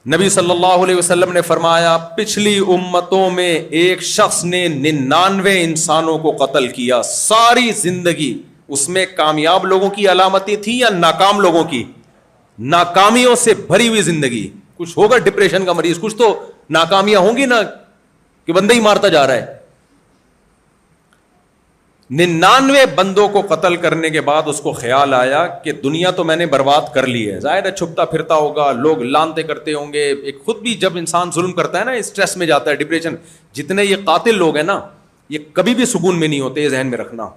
نبی صلی اللہ علیہ وسلم نے فرمایا پچھلی امتوں میں ایک شخص نے 99 انسانوں کو قتل کیا ساری زندگی. اس میں کامیاب لوگوں کی علامتیں تھیں یا ناکام لوگوں کی؟ ناکامیوں سے بھری ہوئی زندگی. کچھ ہوگا ڈپریشن کا مریض, کچھ تو ناکامیاں ہوں گی نا کہ بندہ ہی مارتا جا رہا ہے. 99 بندوں کو قتل کرنے کے بعد اس کو خیال آیا کہ دنیا تو میں نے برباد کر لی ہے. ظاہر ہے چھپتا پھرتا ہوگا, لوگ لانتے کرتے ہوں گے. ایک خود بھی جب انسان ظلم کرتا ہے نا اسٹریس میں جاتا ہے, ڈپریشن. جتنے یہ قاتل لوگ ہیں نا یہ کبھی بھی سکون میں نہیں ہوتے, یہ ذہن میں رکھنا.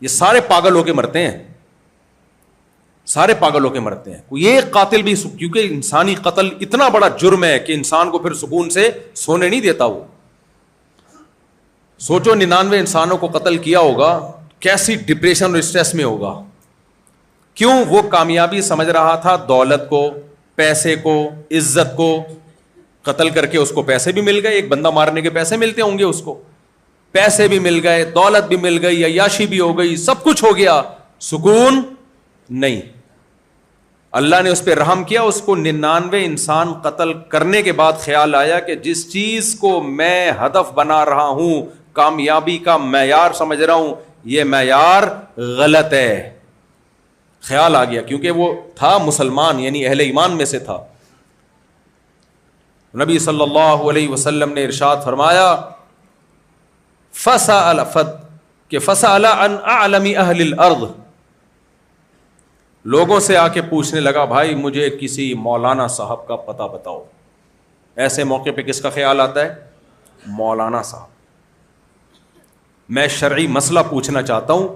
یہ سارے پاگل ہو کے مرتے ہیں, سارے پاگل ہو کے مرتے ہیں. کوئی ایک قاتل بھی, کیونکہ انسانی قتل اتنا بڑا جرم ہے کہ انسان کو پھر سکون سے سونے نہیں دیتا. وہ سوچو 99 انسانوں کو قتل کیا ہوگا, کیسی ڈپریشن اور اسٹریس میں ہوگا. کیوں؟ وہ کامیابی سمجھ رہا تھا, دولت کو, پیسے کو, عزت کو. قتل کر کے اس کو پیسے بھی مل گئے, ایک بندہ مارنے کے پیسے ملتے ہوں گے اس کو, پیسے بھی مل گئے, دولت بھی مل گئی, عیاشی بھی ہو گئی, سب کچھ ہو گیا, سکون نہیں. اللہ نے اس پہ رحم کیا, اس کو 99 انسان قتل کرنے کے بعد خیال آیا کہ جس چیز کو میں ہدف بنا رہا ہوں, کامیابی کا معیار سمجھ رہا ہوں, یہ معیار غلط ہے. خیال آ گیا, کیونکہ وہ تھا مسلمان, یعنی اہل ایمان میں سے تھا. نبی صلی اللہ علیہ وسلم نے ارشاد فرمایا فسأل عن اعلم اہل الارض, لوگوں سے آ کے پوچھنے لگا بھائی مجھے کسی مولانا صاحب کا پتہ بتاؤ. ایسے موقع پہ کس کا خیال آتا ہے؟ مولانا صاحب. میں شرعی مسئلہ پوچھنا چاہتا ہوں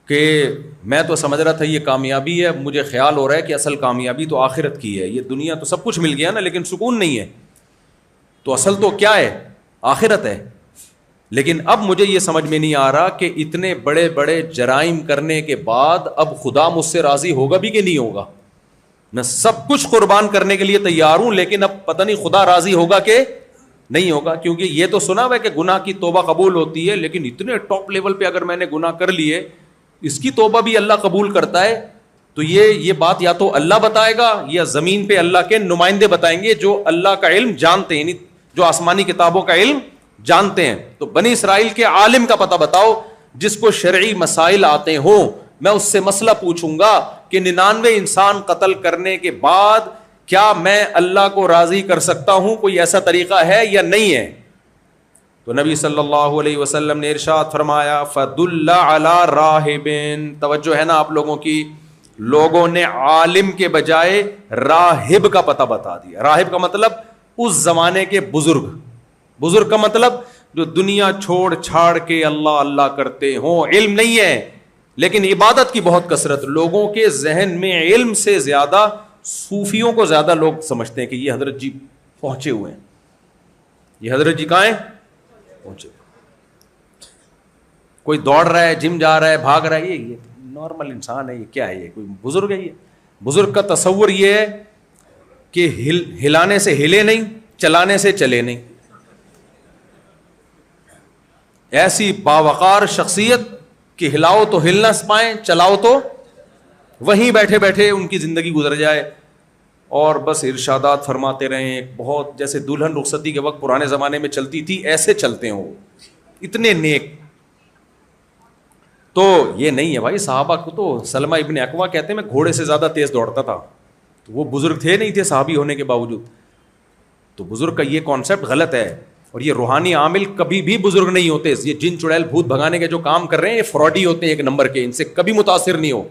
کہ میں تو سمجھ رہا تھا یہ کامیابی ہے, مجھے خیال ہو رہا ہے کہ اصل کامیابی تو آخرت کی ہے. یہ دنیا تو سب کچھ مل گیا نا, لیکن سکون نہیں ہے. تو اصل تو کیا ہے؟ آخرت ہے. لیکن اب مجھے یہ سمجھ میں نہیں آ رہا کہ اتنے بڑے بڑے جرائم کرنے کے بعد اب خدا مجھ سے راضی ہوگا بھی کہ نہیں ہوگا. میں سب کچھ قربان کرنے کے لیے تیار ہوں, لیکن اب پتہ نہیں خدا راضی ہوگا کہ نہیں ہوگا. کیونکہ یہ تو سنا ہوا ہے کہ گناہ کی توبہ قبول ہوتی ہے, لیکن اتنے ٹاپ لیول پہ اگر میں نے گناہ کر لیے, اس کی توبہ بھی اللہ قبول کرتا ہے. تو یہ بات یا تو اللہ بتائے گا یا زمین پہ اللہ کے نمائندے بتائیں گے جو اللہ کا علم جانتے ہیں, یعنی جو آسمانی کتابوں کا علم جانتے ہیں. تو بنی اسرائیل کے عالم کا پتہ بتاؤ جس کو شرعی مسائل آتے ہوں, میں اس سے مسئلہ پوچھوں گا کہ 99 انسان قتل کرنے کے بعد کیا میں اللہ کو راضی کر سکتا ہوں؟ کوئی ایسا طریقہ ہے یا نہیں ہے؟ تو نبی صلی اللہ علیہ وسلم نے ارشاد فرمایا فَدُلَّ عَلَىٰ رَاهِبٍ, توجہ ہے نا آپ لوگوں کی, لوگوں نے عالم کے بجائے راہب کا پتہ بتا دیا. راہب کا مطلب اس زمانے کے بزرگ, بزرگ کا مطلب جو دنیا چھوڑ چھاڑ کے اللہ اللہ کرتے ہوں, علم نہیں ہے لیکن عبادت کی بہت کثرت. لوگوں کے ذہن میں علم سے زیادہ صوفیوں کو زیادہ لوگ سمجھتے ہیں کہ یہ حضرت جی پہنچے ہوئے ہیں, یہ حضرت جی کہاں ہیں؟ پہنچے. کوئی دوڑ رہا ہے, جم جا رہا ہے, بھاگ رہا ہے, یہ نارمل انسان ہے, یہ کیا ہے, یہ کوئی بزرگ ہے. یہ بزرگ کا تصور یہ ہے کہ ہلانے سے ہلے نہیں, چلانے سے چلے نہیں. ایسی باوقار شخصیت کہ ہلاؤ تو ہل نہ پائیں, چلاؤ تو وہیں بیٹھے بیٹھے ان کی زندگی گزر جائے اور بس ارشادات فرماتے رہیں. بہت جیسے دلہن رخصتی کے وقت پرانے زمانے میں چلتی تھی, ایسے چلتے ہوں, اتنے نیک. تو یہ نہیں ہے بھائی. صحابہ کو تو سلمہ ابن اکوا کہتے ہیں میں گھوڑے سے زیادہ تیز دوڑتا تھا. تو وہ بزرگ تھے نہیں تھے صحابی ہونے کے باوجود. تو بزرگ کا یہ کانسیپٹ غلط ہے, اور یہ روحانی عامل کبھی بھی بزرگ نہیں ہوتے. یہ جن چڑیل بھوت بھگانے کے جو کام کر رہے ہیں یہ فراڈی ہوتے ہیں ایک نمبر کے, ان سے کبھی متاثر نہیں ہو.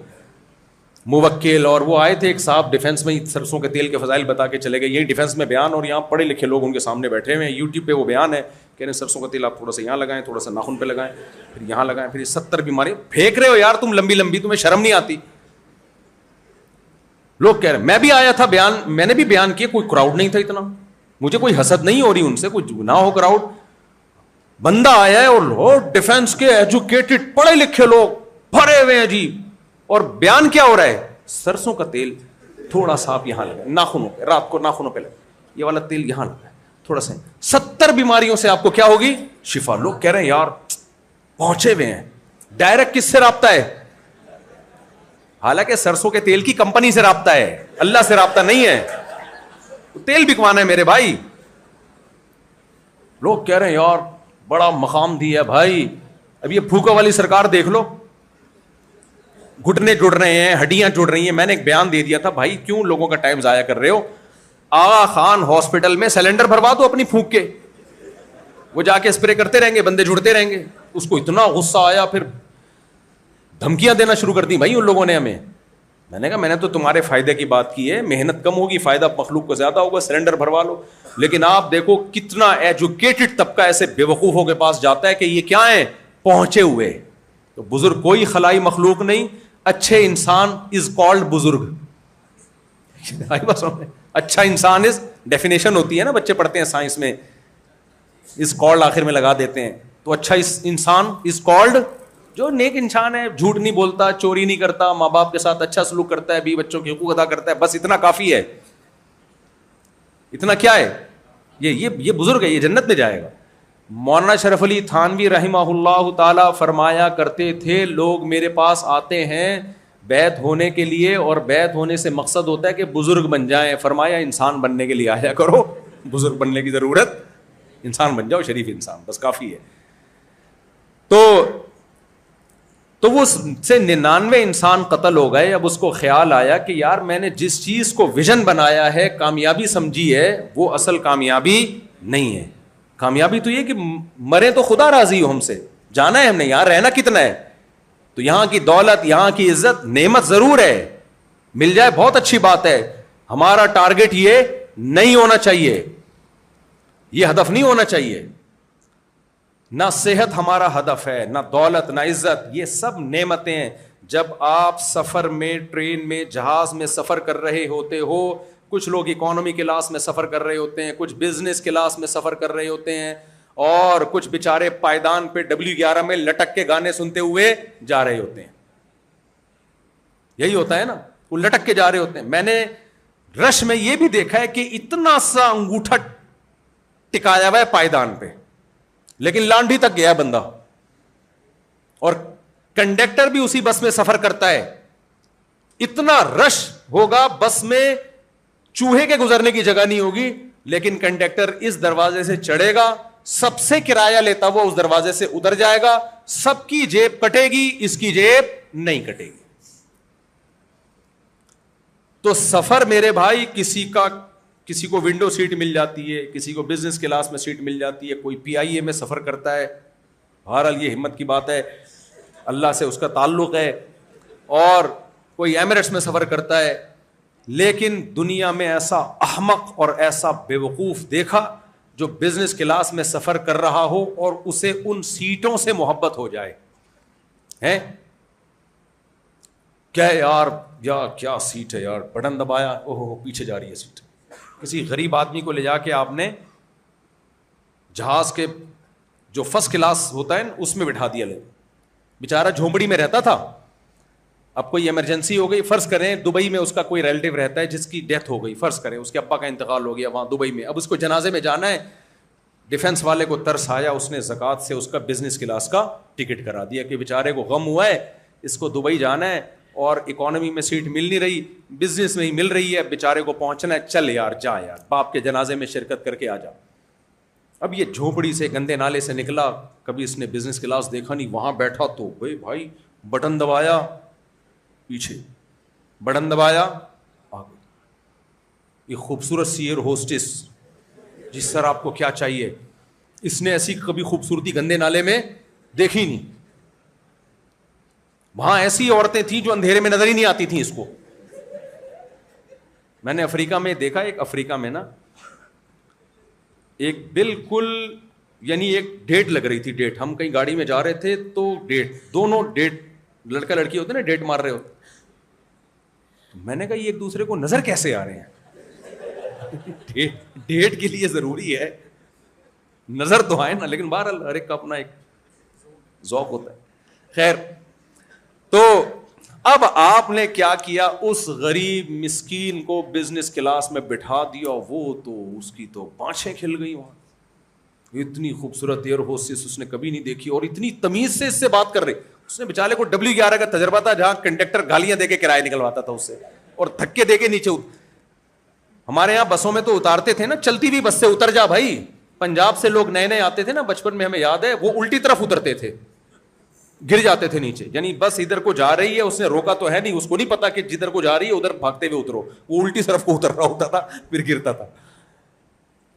موکل اور وہ آئے تھے ایک صاحب ڈیفینس میں سرسوں کے تیل کے فضائل بتا کے چلے گئے, یہی ڈیفینس میں بیان, اور یہاں پڑھے لکھے لوگ ان کے سامنے بیٹھے ہوئے ہیں. یوٹیوب پہ وہ بیان ہے, کہہ رہے ہیں سرسوں کا تیل آپ تھوڑا سا یہاں لگائیں, تھوڑا سا ناخن پہ لگائیں, پھر یہاں لگائیں, پھر یہ 70 بیماری پھینک رہے ہو یار تم لمبی لمبی, تمہیں شرم نہیں آتی؟ لوگ کہہ رہے ہیں میں بھی آیا تھا بیان, میں نے بھی بیان کیا, کوئی کراؤڈ نہیں تھا اتنا, مجھے کوئی حسد نہیں ہو رہی ان سے, کوئی نہ ہو کراؤڈ. بندہ آیا ہے اور لوگ ڈیفینس کے ایجوکیٹڈ پڑھے لکھے لوگ بھرے ہوئے ہیں جی, اور بیان کیا ہو رہا ہے؟ سرسوں کا تیل تھوڑا سا آپ یہاں لگائیں, ناخنوں پہ, رات کو ناخنوں پہ لگائیں, یہ والا تیل یہاں لگائیں تھوڑا سا, 70 بیماریوں سے آپ کو کیا ہوگی؟ شفا. لوگ کہہ رہے ہیں یار پہنچے ہوئے ہیں. ڈائریکٹ کس سے رابطہ ہے؟ حالانکہ سرسوں کے تیل کی کمپنی سے رابطہ ہے, اللہ سے رابطہ نہیں ہے. تیل بکوانا ہے میرے بھائی. لوگ کہہ رہے ہیں یار بڑا مقام دیا بھائی. اب یہ پھوکا والی سرکار دیکھ لو, گھٹنے جڑ رہے ہیں, ہڈیاں جڑ رہی ہیں. میں نے ایک بیان دے دیا تھا, بھائی کیوں لوگوں کا ٹائم ضائع کر رہے ہو؟ آغا خان ہاسپٹل میں سلنڈر بھروا دو اپنی پھونک کے, وہ جا کے اسپرے کرتے رہیں گے, بندے جڑتے رہیں گے. اس کو اتنا غصہ آیا, پھر دھمکیاں دینا شروع کر دی بھائی ان لوگوں نے ہمیں. میں نے کہا میں نے تو تمہارے فائدے کی بات کی ہے, محنت کم ہوگی, فائدہ مخلوق کو زیادہ ہوگا, سلنڈر بھروا لو. لیکن آپ دیکھو کتنا ایجوکیٹڈ طبقہ ایسے بے وقوفوں کے پاس جاتا ہے کہ یہ کیا ہیں, پہنچے ہوئے. تو بزرگ کوئی خلائی مخلوق نہیں, اچھے انسان از کالڈ بزرگ. اچھا انسان از ڈیفینیشن ہوتی ہے نا, بچے پڑھتے ہیں سائنس میں, از کالڈ آخر میں لگا دیتے ہیں. تو اچھا انسان از کالڈ جو نیک انسان ہے, جھوٹ نہیں بولتا, چوری نہیں کرتا, ماں باپ کے ساتھ اچھا سلوک کرتا ہے, بیوی بچوں کے حقوق ادا کرتا ہے, بس اتنا کافی ہے. اتنا کیا ہے, یہ بزرگ ہے, یہ جنت میں جائے گا. مولانا شرف علی تھانوی رحمہ اللہ تعالی فرمایا کرتے تھے, لوگ میرے پاس آتے ہیں بیعت ہونے کے لیے, اور بیعت ہونے سے مقصد ہوتا ہے کہ بزرگ بن جائیں. فرمایا انسان بننے کے لیے آیا کرو, بزرگ بننے کی ضرورت, انسان بن جاؤ, شریف انسان, بس کافی ہے. تو وہ سے 99 انسان قتل ہو گئے. اب اس کو خیال آیا کہ یار میں نے جس چیز کو ویژن بنایا ہے, کامیابی سمجھی ہے, وہ اصل کامیابی نہیں ہے. کامیابی تو یہ کہ مرے تو خدا راضی ہو ہم سے, جانا ہے ہم نے, یہاں رہنا کتنا ہے. تو یہاں کی دولت, یہاں کی عزت, نعمت ضرور ہے, مل جائے بہت اچھی بات ہے. ہمارا ٹارگٹ یہ نہیں ہونا چاہیے, یہ ہدف نہیں ہونا چاہیے. نہ صحت ہمارا ہدف ہے, نہ دولت, نہ عزت, یہ سب نعمتیں ہیں. جب آپ سفر میں, ٹرین میں, جہاز میں سفر کر رہے ہوتے ہو, کچھ لوگ اکانومی کلاس میں سفر کر رہے ہوتے ہیں, کچھ بزنس کلاس میں سفر کر رہے ہوتے ہیں, اور کچھ بیچارے پائیدان پہ W11 میں لٹک کے گانے سنتے ہوئے جا رہے ہوتے ہیں. یہی ہوتا ہے نا, وہ لٹک کے جا رہے ہوتے ہیں. میں نے رش میں یہ بھی دیکھا ہے کہ اتنا سا انگوٹھا ٹکایا ہوا ہے پائیدان پہ, لیکن لانڈھی تک گیا بندہ, اور کنڈکٹر بھی اسی بس میں سفر کرتا ہے. اتنا رش ہوگا بس میں, چوہے کے گزرنے کی جگہ نہیں ہوگی, لیکن کنڈکٹر اس دروازے سے چڑھے گا, سب سے کرایہ لیتا ہوا اس دروازے سے اتر جائے گا, سب کی جیب کٹے گی, اس کی جیب نہیں کٹے گی. تو سفر میرے بھائی, کسی کو ونڈو سیٹ مل جاتی ہے, کسی کو بزنس کلاس میں سیٹ مل جاتی ہے, کوئی PIA میں سفر کرتا ہے. بہرحال یہ ہمت کی بات ہے, اللہ سے اس کا تعلق ہے, اور کوئی ایمریٹس میں سفر کرتا ہے. لیکن دنیا میں ایسا احمق اور ایسا بے وقوف دیکھا جو بزنس کلاس میں سفر کر رہا ہو اور اسے ان سیٹوں سے محبت ہو جائے. ہیں کیا یار, یا کیا سیٹ ہے یار, بٹن دبایا, اوہ پیچھے جا رہی ہے سیٹ. کسی غریب آدمی کو لے جا کے آپ نے جہاز کے جو فرسٹ کلاس ہوتا ہے اس میں بٹھا دیا, لے بیچارہ جھونپڑی میں رہتا تھا, اب کوئی ایمرجنسی ہو گئی, فرض کریں دبئی میں اس کا کوئی ریلیٹو رہتا ہے جس کی ڈیتھ ہو گئی, فرض کریں اس کے ابا کا انتقال ہو گیا وہاں دبئی میں, اب اس کو جنازے میں جانا ہے. ڈیفنس والے کو ترس آیا, اس نے زکوٰۃ سے اس کا بزنس کلاس کا ٹکٹ کرا دیا کہ بیچارے کو غم ہوا ہے, اس کو دبئی جانا ہے اور اکانومی میں سیٹ مل نہیں رہی, بزنس میں ہی مل رہی ہے, بیچارے کو پہنچنا ہے, چل یار جا یار, باپ کے جنازے میں شرکت کر کے آ جا. اب یہ جھونپڑی سے, گندے نالے سے نکلا, کبھی اس نے بزنس کلاس دیکھا نہیں, وہاں بیٹھا تو بھائی بٹن دبایا, پیچھے بٹن دبایا, آ گئی. یہ خوبصورت سی ایئر ہوسٹس, جس سر آپ کو کیا چاہیے, اس نے ایسی کبھی خوبصورتی گندے نالے میں دیکھی نہیں. وہاں ایسی عورتیں تھیں جو اندھیرے میں نظر ہی نہیں آتی تھیں اس کو. میں نے افریقہ میں دیکھا, ایک افریقہ میں نا ایک بالکل, یعنی ایک ڈیٹ لگ رہی تھی, ڈیٹ, ہم کہیں گاڑی میں جا رہے تھے تو ڈیٹ, دونوں ڈیٹ, لڑکا لڑکی ہوتے نا ڈیٹ مار رہے ہوتے. میں نے کہا یہ ایک دوسرے کو نظر کیسے آ رہے ہیں, ڈیٹ کے لیے ضروری ہے نظر تو آئے نا, لیکن بہرحال ہر ایک کا اپنا ایک ذوق ہوتا ہے. خیر, تو اب آپ نے کیا کیا, اس غریب مسکین کو بزنس کلاس میں بٹھا دیا, وہ تو اس کی تو پانچیں کھل گئی وہاں. اتنی خوبصورت ایئر ہوسٹس اس نے کبھی نہیں دیکھی, اور اتنی تمیز سے اس سے بات کر رہی. اس نے بیچارے کو W11 کا تجربہ تھا, جہاں کنڈکٹر گالیاں دے کے کرایہ نکلواتا تھا اس سے, اور دھکے دے کے نیچے. ہمارے یہاں بسوں میں تو اتارتے تھے نا, چلتی ہوئی بس سے اتر جا بھائی. پنجاب سے لوگ نئے نئے آتے تھے نا بچپن میں, ہمیں یاد ہے, وہ الٹی طرف اترتے تھے, گر جاتے تھے نیچے. یعنی بس ادھر کو جا رہی ہے, اس نے روکا تو ہے نہیں, اس کو نہیں پتا کہ جدھر کو جا رہی ہے ادھر بھاگتے ہوئے اترو, وہ الٹی طرف کو اتر رہا ہوتا تھا پھر گرتا تھا.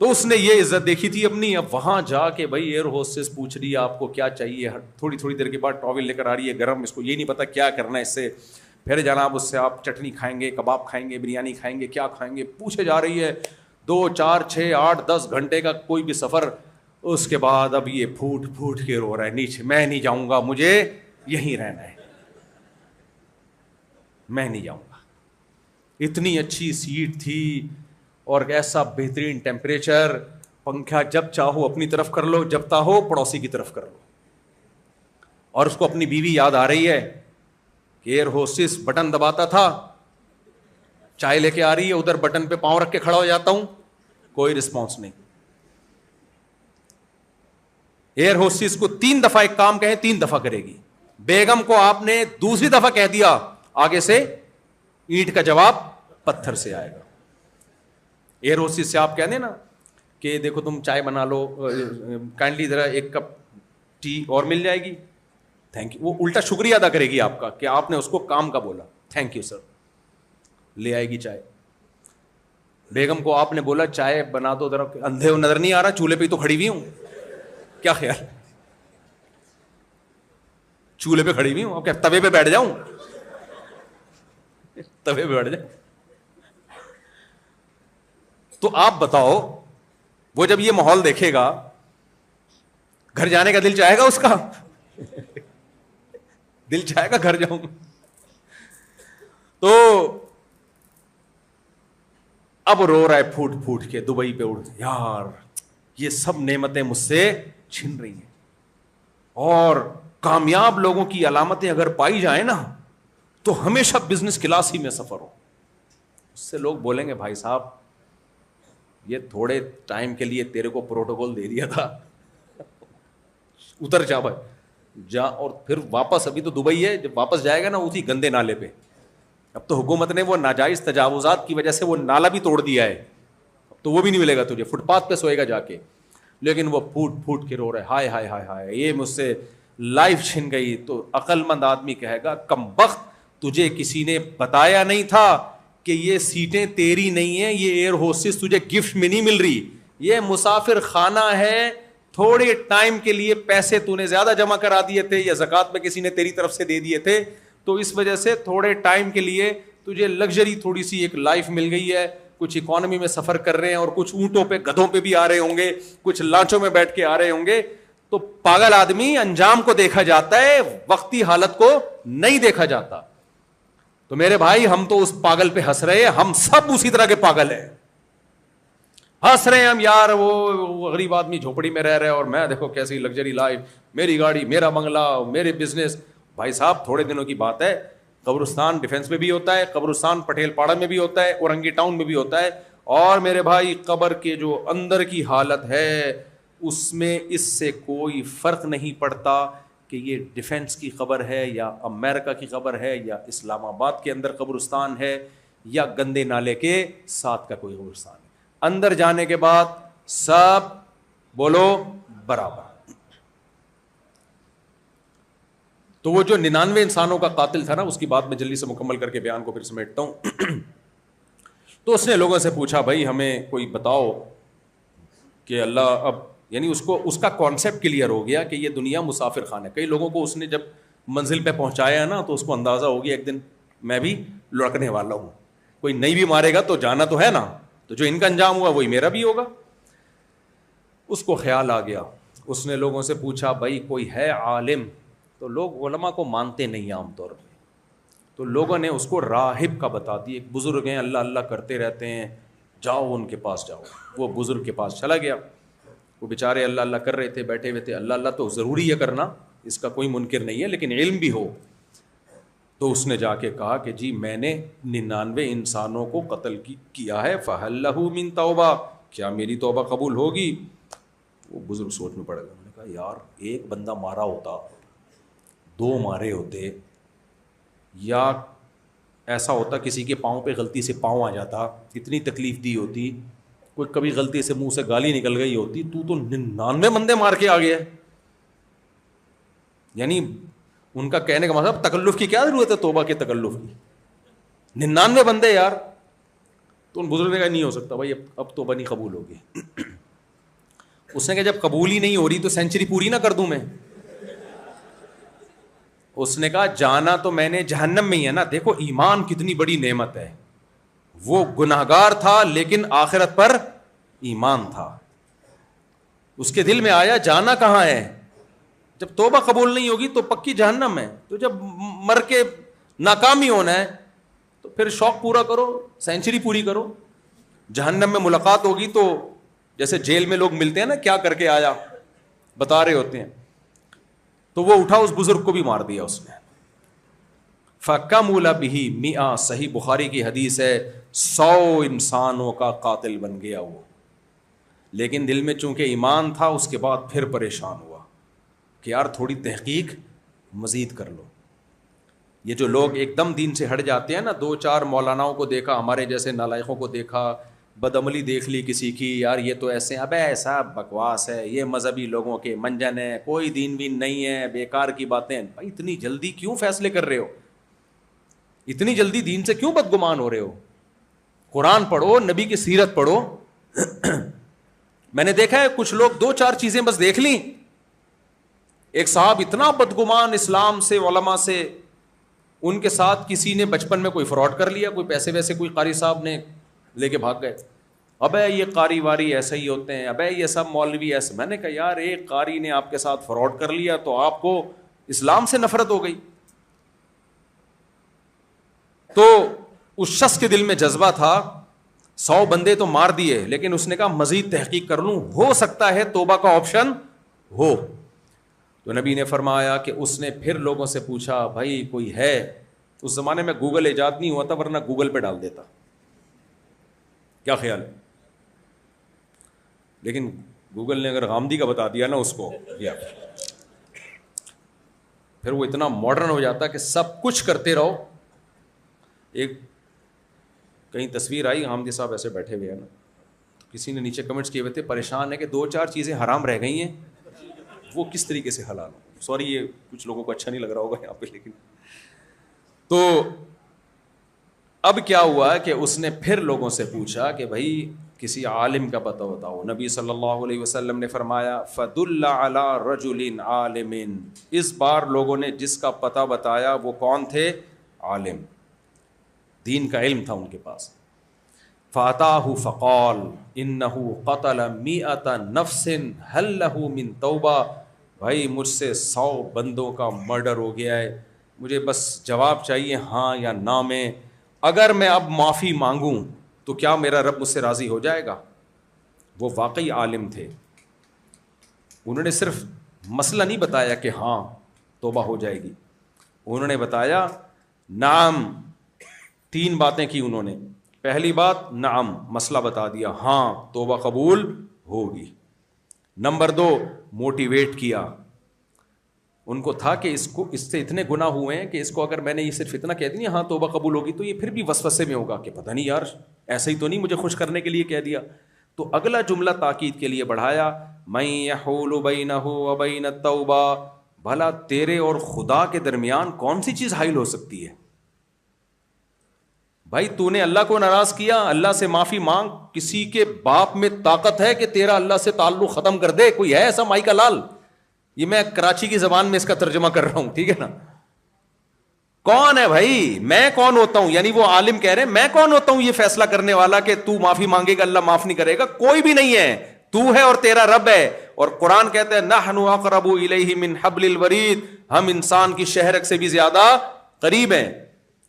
تو اس نے یہ عزت دیکھی تھی اپنی. اب وہاں جا کے بھائی ایئر ہوسٹس پوچھ رہی ہے آپ کو کیا چاہیے, تھوڑی تھوڑی دیر کے بعد ٹاول لے کر آ رہی ہے گرم, اس کو یہ نہیں پتا کیا کرنا ہے اس سے. پھر جناب اس سے آپ چٹنی کھائیں گے, کباب کھائیں گے, بریانی کھائیں گے, کیا کھائیں گے, پوچھے جا رہی ہے. 2 4 6 8 10 گھنٹے کا کوئی بھی سفر. اس کے بعد اب یہ پھوٹ پھوٹ کے رو رہا ہے نیچے, میں نہیں جاؤں گا, مجھے یہیں رہنا ہے, میں نہیں جاؤں گا. اتنی اچھی سیٹ تھی اور ایسا بہترین ٹیمپریچر, پنکھا جب چاہو اپنی طرف کر لو, جب چاہو پڑوسی کی طرف کر لو. اور اس کو اپنی بیوی یاد آ رہی ہے کہ ایئر ہوسٹس بٹن دباتا تھا, چائے لے کے آ رہی ہے, ادھر بٹن پہ پاؤں رکھ کے کھڑا ہو جاتا ہوں, کوئی رسپانس نہیں. ایئر ہوسٹس کو 3 دفعہ ایک کام کہیں 3 دفعہ کرے گی. بیگم کو آپ نے دوسری دفعہ کہہ دیا, آگے سے اینٹ کا جواب پتھر سے آئے گا. ایئر ہوسٹس سے آپ کہہ دیں نا کہ دیکھو تم چائے بنا لو, کائنڈلی ذرا 1 کپ ٹی اور مل جائے گی, تھینک یو. وہ الٹا شکریہ ادا کرے گی آپ کا کہ آپ نے اس کو کام کا بولا, تھینک یو سر, لے آئے گی چائے. بیگم کو آپ نے بولا چائے بنا دو ذرا, اندھے ہو نظر نہیں آ رہا, چولہے پہ تو کھڑی ہوئی ہوں, کیا خیال, چولہے پہ کھڑی ہوئی ہوں, کیا توے پہ بیٹھ جاؤں, توے پہ بیٹھ جاؤں. تو آپ بتاؤ, وہ جب یہ ماحول دیکھے گا گھر جانے کا دل چاہے گا اس کا, دل چاہے گا گھر جاؤں. تو اب رو رہا ہے پھوٹ پھوٹ کے دبئی پہ اڑ, یار یہ سب نعمتیں مجھ سے چھن رہی ہیں. اور کامیاب لوگوں کی علامتیں اگر پائی جائیں نا تو ہمیشہ بزنس کلاس ہی میں سفر ہو. اس سے لوگ بولیں گے بھائی صاحب یہ تھوڑے ٹائم کے لیے تیرے کو پروٹوکول دے دیا تھا, اتر جا بھائی جا. اور پھر واپس, ابھی تو دبئی ہے, جب واپس جائے گا نا اسی گندے نالے پہ, اب تو حکومت نے وہ ناجائز تجاوزات کی وجہ سے وہ نالا بھی توڑ دیا ہے, اب تو وہ بھی نہیں ملے گا تجھے, فٹ پاتھ پہ سوئے گا جا کے. لیکن وہ پھوٹ پھوٹ کے رو رہے, ہائے ہائے ہائے ہائے یہ مجھ سے لائف چھن گئی. تو عقل مند آدمی کہے گا کمبخت, تجھے کسی نے بتایا نہیں تھا کہ یہ سیٹیں تیری نہیں ہیں, یہ ایئر ہوسٹس تجھے گفٹ میں نہیں مل رہی, یہ مسافر خانہ ہے, تھوڑے ٹائم کے لیے پیسے تو نے زیادہ جمع کرا دیے تھے یا زکوٰۃ میں کسی نے تیری طرف سے دے دیے تھے, تو اس وجہ سے تھوڑے ٹائم کے لیے تجھے لگژری تھوڑی سی ایک لائف مل گئی ہے. کچھ اکانومی میں سفر کر رہے ہیں اور کچھ اونٹوں پہ گدھوں پہ بھی آ رہے ہوں گے, کچھ لانچوں میں بیٹھ کے آ رہے ہوں گے. تو پاگل آدمی انجام کو دیکھا جاتا ہے, وقتی حالت کو نہیں دیکھا جاتا. تو میرے بھائی ہم تو اس پاگل پہ ہنس رہے ہیں, ہم سب اسی طرح کے پاگل ہیں, ہنس رہے ہیں ہم, یار وہ غریب آدمی جھوپڑی میں رہ رہے اور میں دیکھو کیسی لگژری لائف, میری گاڑی, میرا بنگلہ, میرے بزنس. بھائی صاحب تھوڑے دنوں کی بات ہے, قبرستان ڈیفینس میں بھی ہوتا ہے, قبرستان پٹیل پاڑا میں بھی ہوتا ہے, اورنگی ٹاؤن میں بھی ہوتا ہے. اور میرے بھائی قبر کے جو اندر کی حالت ہے اس میں اس سے کوئی فرق نہیں پڑتا کہ یہ ڈیفینس کی قبر ہے یا امریکہ کی قبر ہے یا اسلام آباد کے اندر قبرستان ہے یا گندے نالے کے ساتھ کا کوئی قبرستان ہے. اندر جانے کے بعد سب بولو برابر. تو وہ جو 99 انسانوں کا قاتل تھا نا, اس کی بات میں جلدی سے مکمل کر کے بیان کو پھر سمیٹتا ہوں. تو اس نے لوگوں سے پوچھا بھائی ہمیں کوئی بتاؤ کہ اللہ, اب یعنی اس کا کانسیپٹ کلیئر ہو گیا کہ یہ دنیا مسافر خانہ ہے. کئی لوگوں کو اس نے جب منزل پہ پہنچایا نا تو اس کو اندازہ ہو گیا ایک دن میں بھی لڑکنے والا ہوں, کوئی نہیں بھی مارے گا تو جانا تو ہے نا, تو جو ان کا انجام ہوا وہی میرا بھی ہوگا. اس کو خیال آ گیا, اس نے لوگوں سے پوچھا بھائی کوئی ہے عالم, تو لوگ علماء کو مانتے نہیں عام طور پہ, تو لوگوں نے اس کو راہب کا بتا دی. ایک بزرگ ہیں اللہ اللہ کرتے رہتے ہیں, جاؤ ان کے پاس جاؤ. وہ بزرگ کے پاس چلا گیا, وہ بیچارے اللہ اللہ کر رہے تھے, بیٹھے ہوئے تھے. اللہ اللہ تو ضروری ہے کرنا, اس کا کوئی منکر نہیں ہے, لیکن علم بھی ہو. تو اس نے جا کے کہا کہ جی میں نے 99 انسانوں کو قتل کیا ہے, فہل لہ من توبہ, کیا میری توبہ قبول ہوگی؟ وہ بزرگ سوچ میں پڑ گیا. انہوں نے کہا یار ایک بندہ مارا ہوتا, 2 مارے ہوتے, یا ایسا ہوتا کسی کے پاؤں پہ غلطی سے پاؤں آ جاتا, اتنی تکلیف دی ہوتی, کوئی کبھی غلطی سے منہ سے گالی نکل گئی ہوتی, تو 99 بندے مار کے آ گیا. یعنی ان کا کہنے کا مطلب تکلف کی کیا ضرورت ہے, توبہ کے تکلف کی. 99 بندے یار. تو ان بزرگ نے کہا نہیں ہو سکتا بھائی, اب توبہ نہیں قبول ہوگی. اس نے کہا جب قبول ہی نہیں ہو رہی تو سینچری پوری نہ کر دوں میں. اس نے کہا جانا تو میں نے جہنم میں ہی ہے نا. دیکھو ایمان کتنی بڑی نعمت ہے. وہ گناہگار تھا لیکن آخرت پر ایمان تھا. اس کے دل میں آیا جانا کہاں ہے, جب توبہ قبول نہیں ہوگی تو پکی جہنم ہے. تو جب مر کے ناکامی ہونا ہے تو پھر شوق پورا کرو, سینچری پوری کرو. جہنم میں ملاقات ہوگی تو جیسے جیل میں لوگ ملتے ہیں نا, کیا کر کے آیا بتا رہے ہوتے ہیں, تو وہ اٹھا اس بزرگ کو بھی مار دیا اس نے. فَكَمُلَ بِهِ 100, صحیح بخاری کی حدیث ہے, 100 انسانوں کا قاتل بن گیا وہ. لیکن دل میں چونکہ ایمان تھا, اس کے بعد پھر پریشان ہوا کہ یار تھوڑی تحقیق مزید کر لو. یہ جو لوگ ایک دم دین سے ہٹ جاتے ہیں نا, 2-4 مولاناؤں کو دیکھا, ہمارے جیسے نالائقوں کو دیکھا, بدعملی دیکھ لی کسی کی, یار یہ تو ایسے, ابے ایسا بکواس ہے, یہ مذہبی لوگوں کے منجن ہے, کوئی دین بھی نہیں ہے, بیکار کی باتیں. بھائی اتنی جلدی کیوں فیصلے کر رہے ہو, اتنی جلدی دین سے کیوں بدگمان ہو رہے ہو؟ قرآن پڑھو, نبی کی سیرت پڑھو. میں نے دیکھا ہے کچھ لوگ 2-4 چیزیں بس دیکھ لیں. ایک صاحب اتنا بدگمان اسلام سے, علماء سے, ان کے ساتھ کسی نے بچپن میں کوئی فراڈ کر لیا, کوئی پیسے ویسے کوئی قاری صاحب نے لے کے بھاگ گئے. ابے یہ قاری واری ایسے ہی ہوتے ہیں, ابے یہ سب مولوی ایسے. میں نے کہا یار ایک قاری نے آپ کے ساتھ فراڈ کر لیا تو آپ کو اسلام سے نفرت ہو گئی. تو اس شخص کے دل میں جذبہ تھا, 100 بندے تو مار دیے, لیکن اس نے کہا مزید تحقیق کر لوں, ہو سکتا ہے توبہ کا آپشن ہو. تو نبی نے فرمایا کہ اس نے پھر لوگوں سے پوچھا بھائی کوئی ہے. اس زمانے میں گوگل ایجاد نہیں ہوا تھا, ورنہ گوگل پہ ڈال دیتا, کیا خیال ہے؟ لیکن گوگل نے اگر غامدی کا بتا دیا نا اس کو, یا پھر وہ اتنا ماڈرن ہو جاتا کہ سب کچھ کرتے رہو. ایک کہیں تصویر آئی, غامدی صاحب ایسے بیٹھے ہوئے ہیں نا, کسی نے نیچے کمنٹس کیے ہوئے تھے, پریشان ہے کہ 2-4 چیزیں حرام رہ گئی ہیں, وہ کس طریقے سے حلال ہو. سوری یہ کچھ لوگوں کو اچھا نہیں لگ رہا ہوگا یہاں پہ, لیکن تو اب کیا ہوا کہ اس نے پھر لوگوں سے پوچھا کہ بھائی کسی عالم کا پتہ بتاؤ. نبی صلی اللہ علیہ وسلم نے فرمایا فَدُلَّ عَلَىٰ رَجُلٍ عَالِمٍ. اس بار لوگوں نے جس کا پتہ بتایا وہ کون تھے؟ عالم, دین کا علم تھا ان کے پاس. فَأَتَاهُ فَقَالَ إِنَّهُ قَتَلَ 100 نَفْسٍ هَلْ لَهُ مِن تَوْبَةٍ. بھائی مجھ سے 100 بندوں کا مرڈر ہو گیا ہے, مجھے بس جواب چاہیے ہاں یا نہ میں. اگر میں اب معافی مانگوں تو کیا میرا رب مجھ سے راضی ہو جائے گا؟ وہ واقعی عالم تھے. انہوں نے صرف مسئلہ نہیں بتایا کہ ہاں توبہ ہو جائے گی, انہوں نے بتایا نعم. 3 باتیں کی انہوں نے. پہلی بات نعم, مسئلہ بتا دیا, ہاں توبہ قبول ہوگی. نمبر 2 موٹیویٹ کیا. ان کو تھا کہ اس سے اتنے گناہ ہوئے ہیں کہ اس کو اگر میں نے یہ صرف اتنا کہہ دیا ہاں توبہ قبول ہوگی تو یہ پھر بھی وسوسے میں ہوگا کہ پتہ نہیں یار ایسا ہی تو نہیں مجھے خوش کرنے کے لیے کہہ دیا. تو اگلا جملہ تاکید کے لیے بڑھایا مَن يَحُولُ بَيْنَهُ وَبَيْنَ التَّوْبَةِ. بھلا تیرے اور خدا کے درمیان کون سی چیز حائل ہو سکتی ہے؟ بھائی تو نے اللہ کو ناراض کیا, اللہ سے معافی مانگ. کسی کے باپ میں طاقت ہے کہ تیرا اللہ سے تعلق ختم کر دے؟ کوئی ہے ایسا مائی کا لال؟ یہ میں کراچی کی زبان میں اس کا ترجمہ کر رہا ہوں, ٹھیک ہے نا. کون ہے بھائی؟ میں کون ہوتا ہوں؟ یعنی وہ عالم کہہ رہے ہیں میں کون ہوتا ہوں یہ فیصلہ کرنے والا کہ تو معافی مانگے گا اللہ معاف نہیں کرے گا؟ کوئی بھی نہیں ہے, تو ہے اور تیرا رب ہے. اور قرآن کہتا ہے نحن اقرب الیہ من حبل الورید, ہم انسان کی شہرک سے بھی زیادہ قریب ہیں.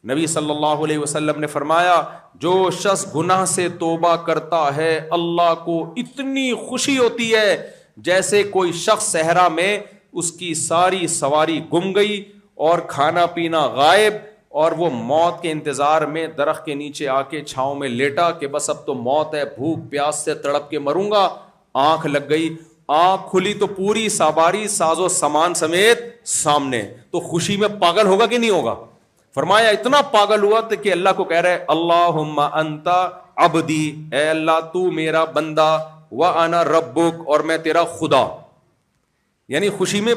نبی صلی اللہ علیہ وسلم نے فرمایا جو شخص گناہ سے توبہ کرتا ہے اللہ کو اتنی خوشی ہوتی ہے جیسے کوئی شخص صحرا میں اس کی ساری سواری گم گئی اور کھانا پینا غائب, اور وہ موت کے انتظار میں درخت کے نیچے آ کے چھاؤں میں لیٹا کہ بس اب تو موت ہے, بھوک پیاس سے تڑپ کے مروں گا. آنکھ لگ گئی, آنکھ کھلی تو پوری سواری ساز و سامان سمیت سامنے, تو خوشی میں پاگل ہوگا کہ نہیں ہوگا؟ فرمایا اتنا پاگل ہوا کہ اللہ کو کہہ رہے اللہم انت عبدی، اے اللہ تو میرا بندہ، وانا ربک، اور میں تیرا خدا. یعنی خوشی میں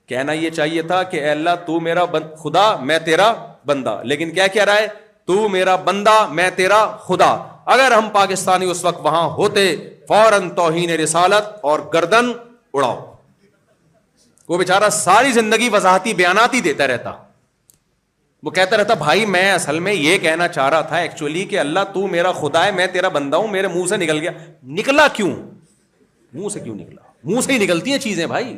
کہنا یہ چاہیے تھا کہ اے اللہ تو میرا خدا، میں تیرا بندہ، لیکن کیا کہہ رہا ہے؟ تو میرا بندہ، میں تیرا خدا. اگر ہم پاکستانی اس وقت وہاں ہوتے فوراً توہین رسالت اور گردن اڑاؤ. وہ بیچارہ ساری زندگی وضاحتی بیانات ہی دیتا رہتا، وہ کہتا رہتا بھائی میں اصل میں یہ کہنا چاہ رہا تھا ایکچولی کہ اللہ تو میرا خدا ہے، میں تیرا بندہ ہوں، میرے منہ سے نکل گیا. نکلا کیوں؟ منہ سے کیوں نکلا؟ منہ سے ہی نکلتی ہیں چیزیں بھائی.